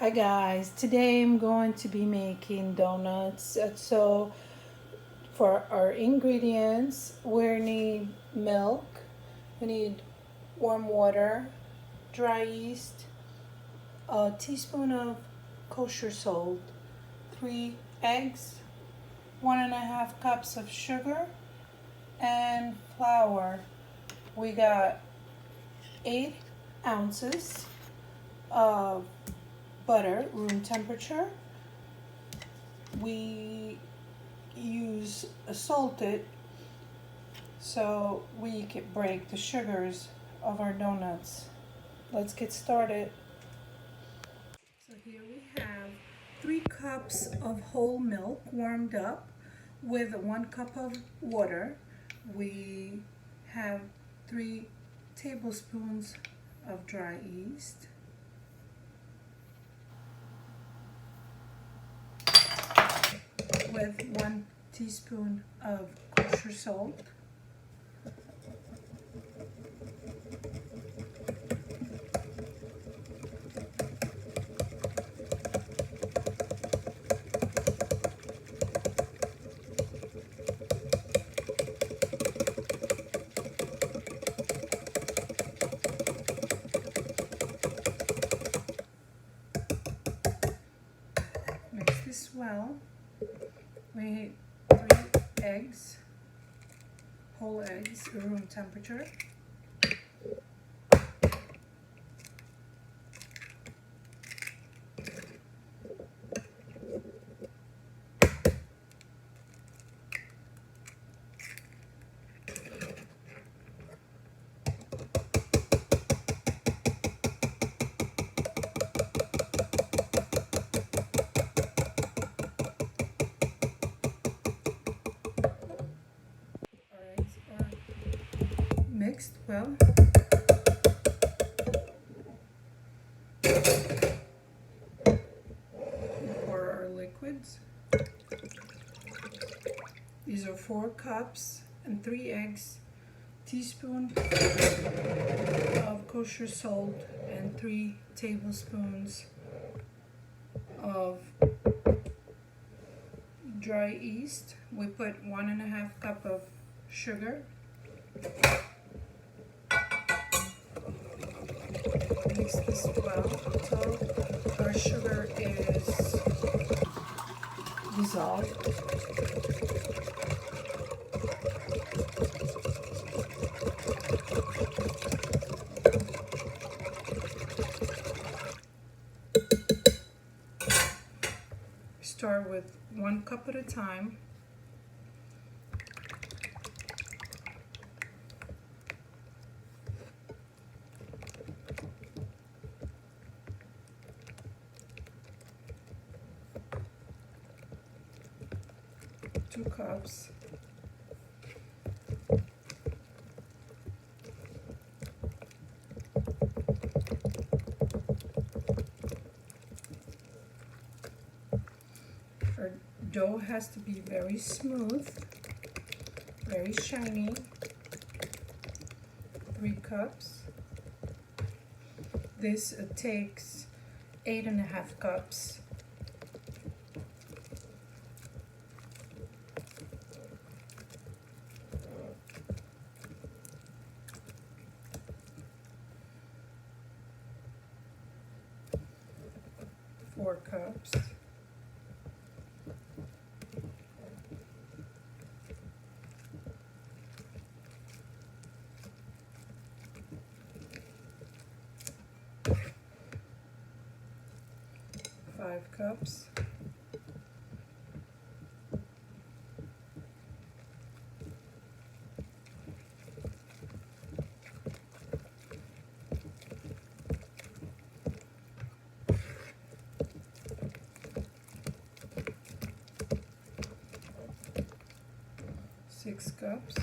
Hi guys, today I'm going to be making donuts. So for our ingredients, we need milk, we need warm water, dry yeast, a teaspoon of kosher salt, 3 eggs, 1.5 cups of sugar, and flour. We got 8 ounces of butter, room temperature. We use a salted so we can break the sugars of our donuts. Let's get started. So here we have 3 cups of whole milk warmed up with 1 cup of water. We have 3 tablespoons of dry yeast, with 1 teaspoon of kosher salt, mix this well. We need 3 eggs, whole eggs, room temperature. Our eggs are mixed well. Pour our liquids. These are 4 cups and 3 eggs, teaspoon of kosher salt, and 3 tablespoons of dry yeast. We put 1.5 cup of sugar. Mix this well until our sugar is dissolved. Start with 1 cup at a time. Two cups. Our dough has to be very smooth, very shiny. 3 cups. This takes 8.5 cups. Four cups. Five cups. Six cups.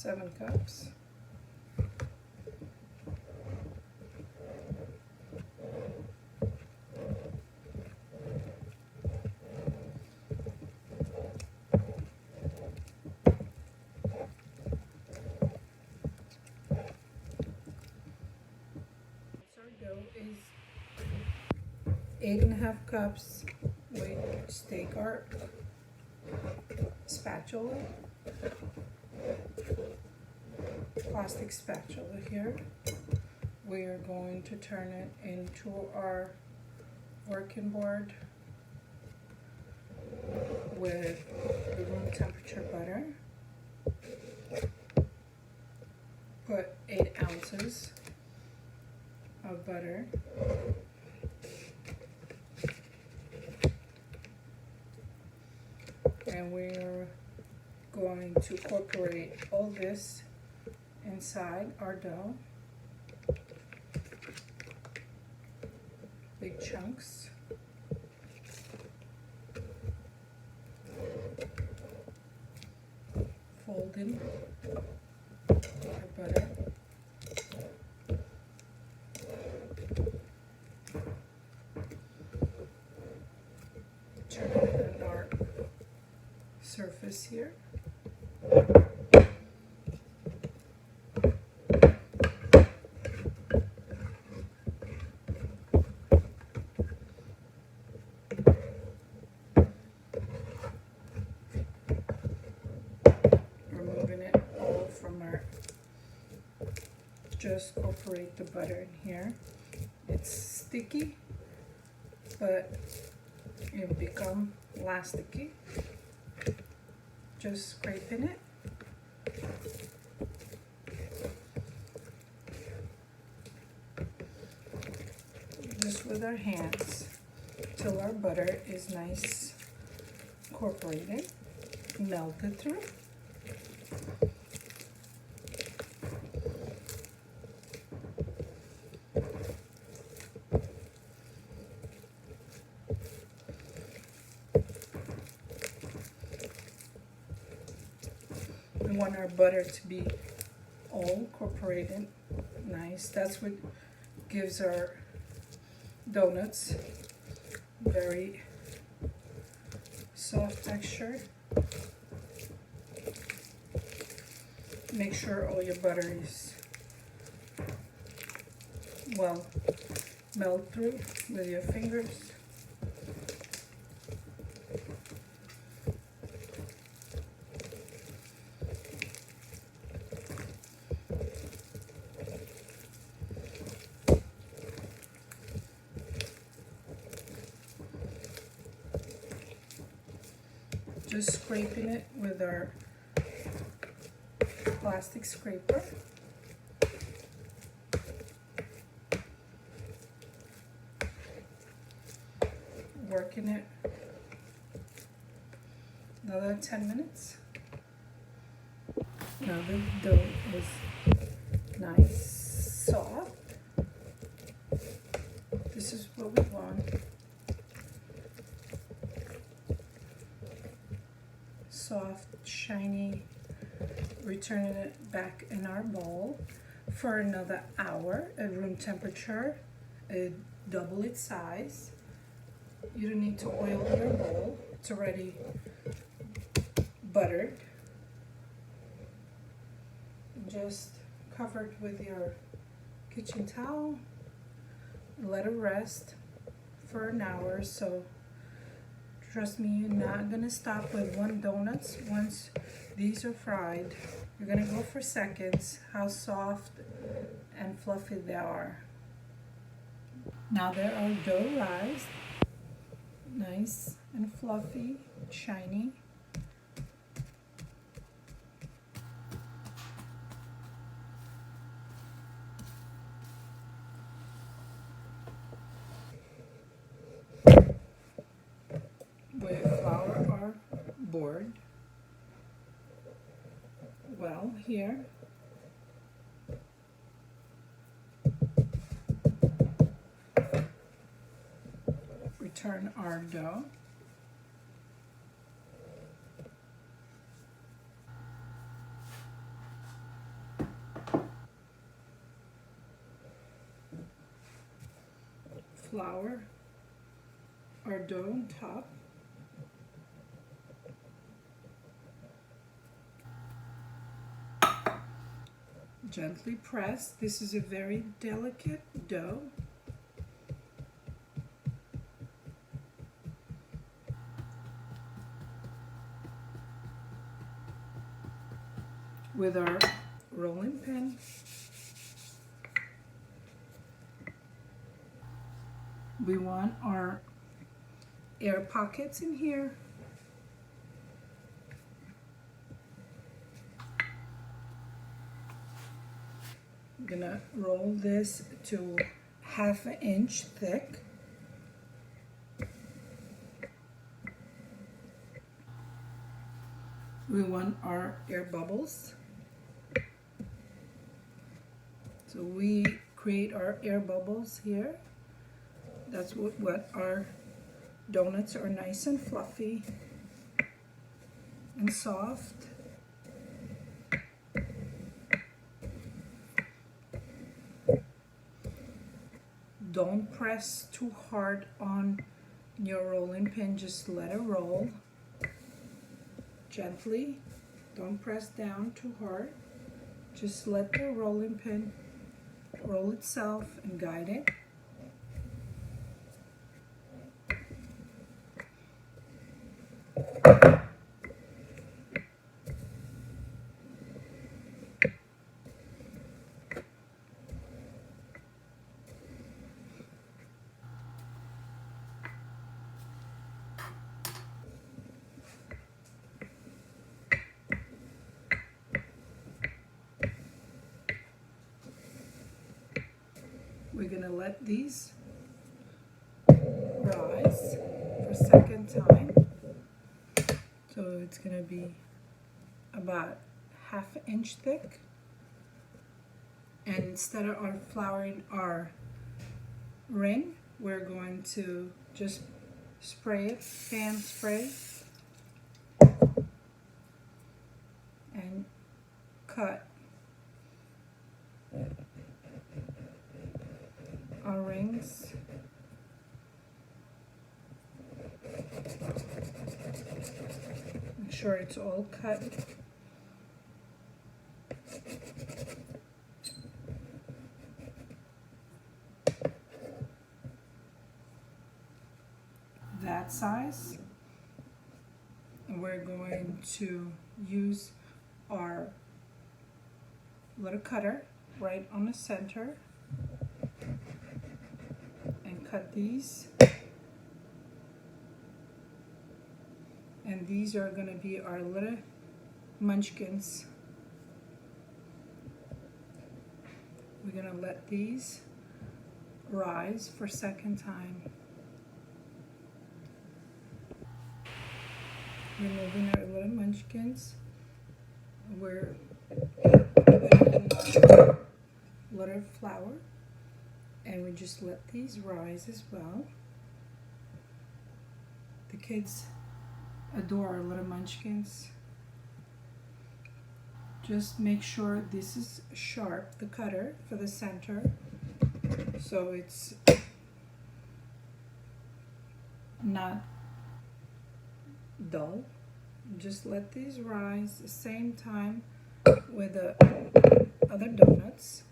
7 cups. Our dough is 8.5 cups. We take our spatula, plastic spatula here. We are going to turn it into our working board with the room temperature butter. Put 8 ounces of butter. And we're going to incorporate all this inside our dough. Big chunks. Fold in our butter. Turn it on our surface here. Removing it all from our, just incorporate the butter in here. It's sticky, but it will become elasticy. Just scraping it. Just with our hands till our butter is nice incorporated, melted through. We want our butter to be all incorporated, nice. That's what gives our donuts very soft texture. Make sure all your butter is well melt through with your fingers. Just scraping it with our plastic scraper. Working it another 10 minutes. Now the dough is nice, soft. This is what we want. Soft, shiny. Returning it back in our bowl for another hour at room temperature, double its size. You don't need to oil your bowl, it's already buttered. Just cover it with your kitchen towel, let it rest for an hour. So trust me, you're not gonna stop with 1 donuts. Once these are fried, you're gonna go for seconds, how soft and fluffy they are. Now they're all dough-ized, nice and fluffy, shiny. We flour our board well here. Return our dough. flour our dough on top. Gently press. This is a very delicate dough. With our rolling pin, we want our air pockets in here. I'm gonna roll this to 1/2 inch thick. We want our air bubbles. So we create our air bubbles here. That's what our donuts are, nice and fluffy and soft. Don't press too hard on your rolling pin, just let it roll gently. Don't press down too hard. Just let the rolling pin roll itself and guide it. We're gonna let these rise for a second time. So it's gonna be about 1/2 inch thick. And instead of our flouring our ring, we're going to just spray it, fan spray, and cut our rings. Make sure it's all cut. That size. And we're going to use our little cutter right on the center and cut these. And these are going to be our little munchkins. We're going to let these rise for a second time. Removing our little munchkins. We're putting our little flour, and we just let these rise as well. The kids adore our little munchkins. Just make sure this is sharp, the cutter for the center, so it's not dull. Just let these rise the same time with the other donuts.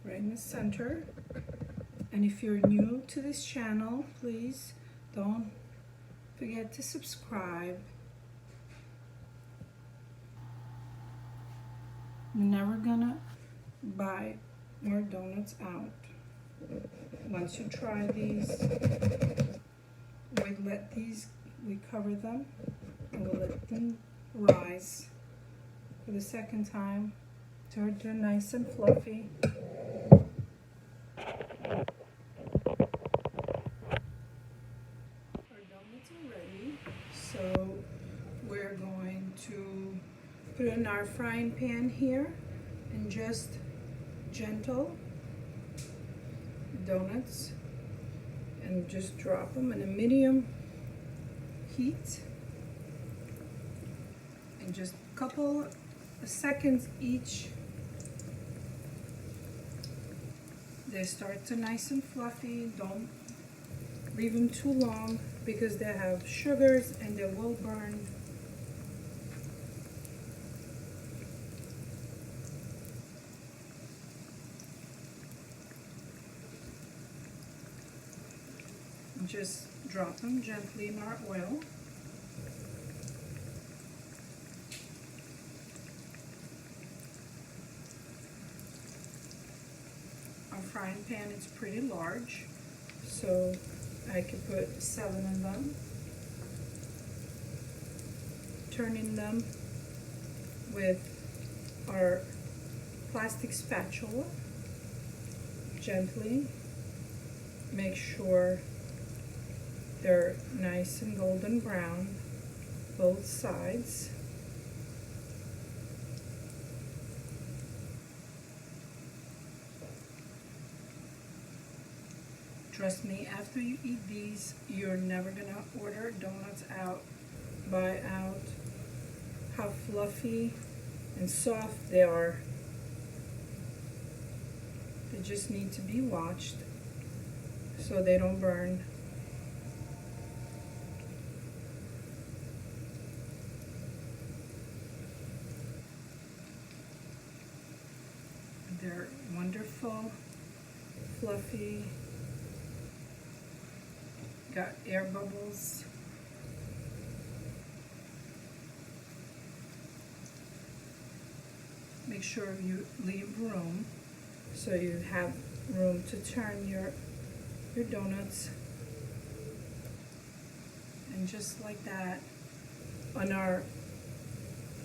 Right in the center. And if you're new to this channel, please don't forget to subscribe. You're never gonna buy more donuts out. Once you try these, we cover them and we'll let them rise for the second time till they're nice and fluffy. Our donuts are ready, so we're going to put it in our frying pan here and just gentle donuts and just drop them in a medium heat and just couple of seconds each. They start to nice and fluffy. Don't leave them too long because they have sugars and they will burn. Just drop them gently in our oil. Our frying pan is pretty large, so I could put 7 in them. Turning them with our plastic spatula gently. Make sure they're nice and golden brown, both sides. Trust me, after you eat these, you're never gonna order donuts out, buy out. How fluffy and soft they are. They just need to be watched so they don't burn. They're wonderful, fluffy, got air bubbles. Make sure you leave room so you have room to turn your donuts. And just like that, on our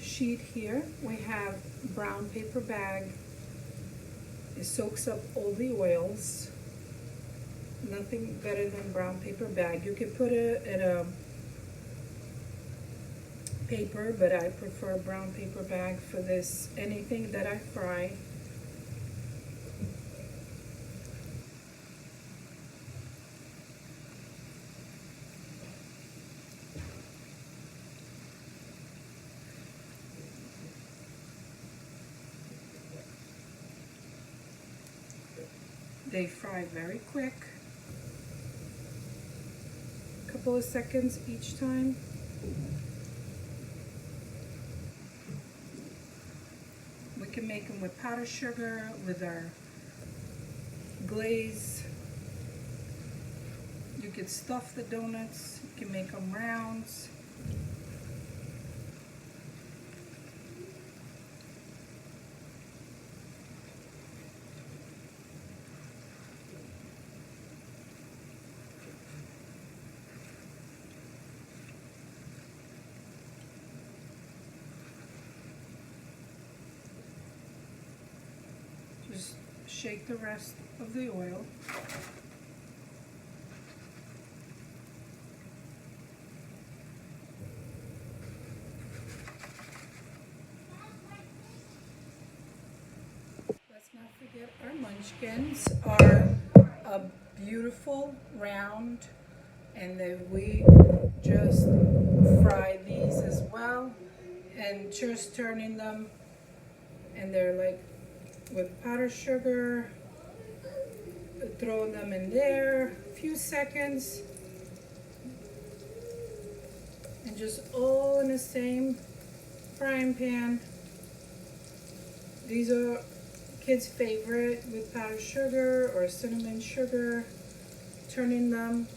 sheet here, we have brown paper bag. It soaks up all the oils. Nothing better than brown paper bag. You can put it in a paper, but I prefer brown paper bag for this. Anything that I fry. They fry very quick. A couple of seconds each time. We can make them with powdered sugar, with our glaze. You could stuff the donuts. You can make them rounds. Just shake the rest of the oil. Let's not forget our munchkins are a beautiful round, and then we just fry these as well, and just turning them, and they're like with powdered sugar, throw them in there a few seconds, and just all in the same frying pan. These are kids' favorite with powdered sugar or cinnamon sugar. Turning them.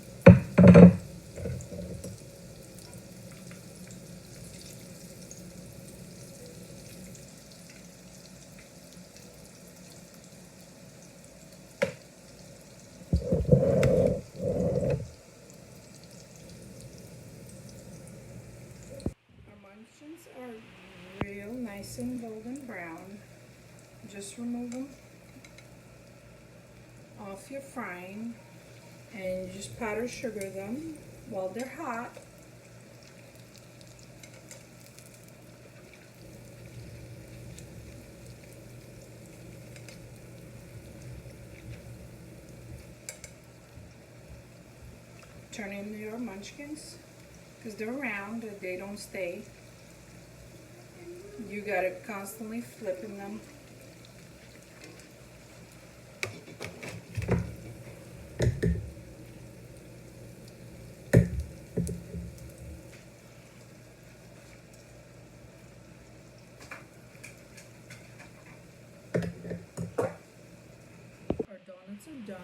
Are real nice and golden brown. Just remove them off your frying and you just powder sugar them while they're hot. Turn in your munchkins because they're round, they don't stay. You gotta constantly flipping them. Our donuts are done,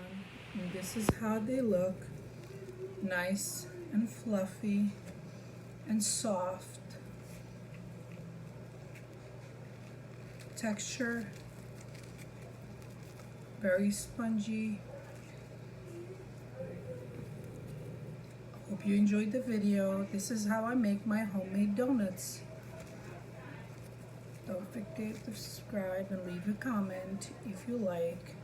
and this is how they look. Nice and fluffy and soft. Texture, very spongy. Hope you enjoyed the video. This is how I make my homemade donuts. Don't forget to subscribe and leave a comment if you like.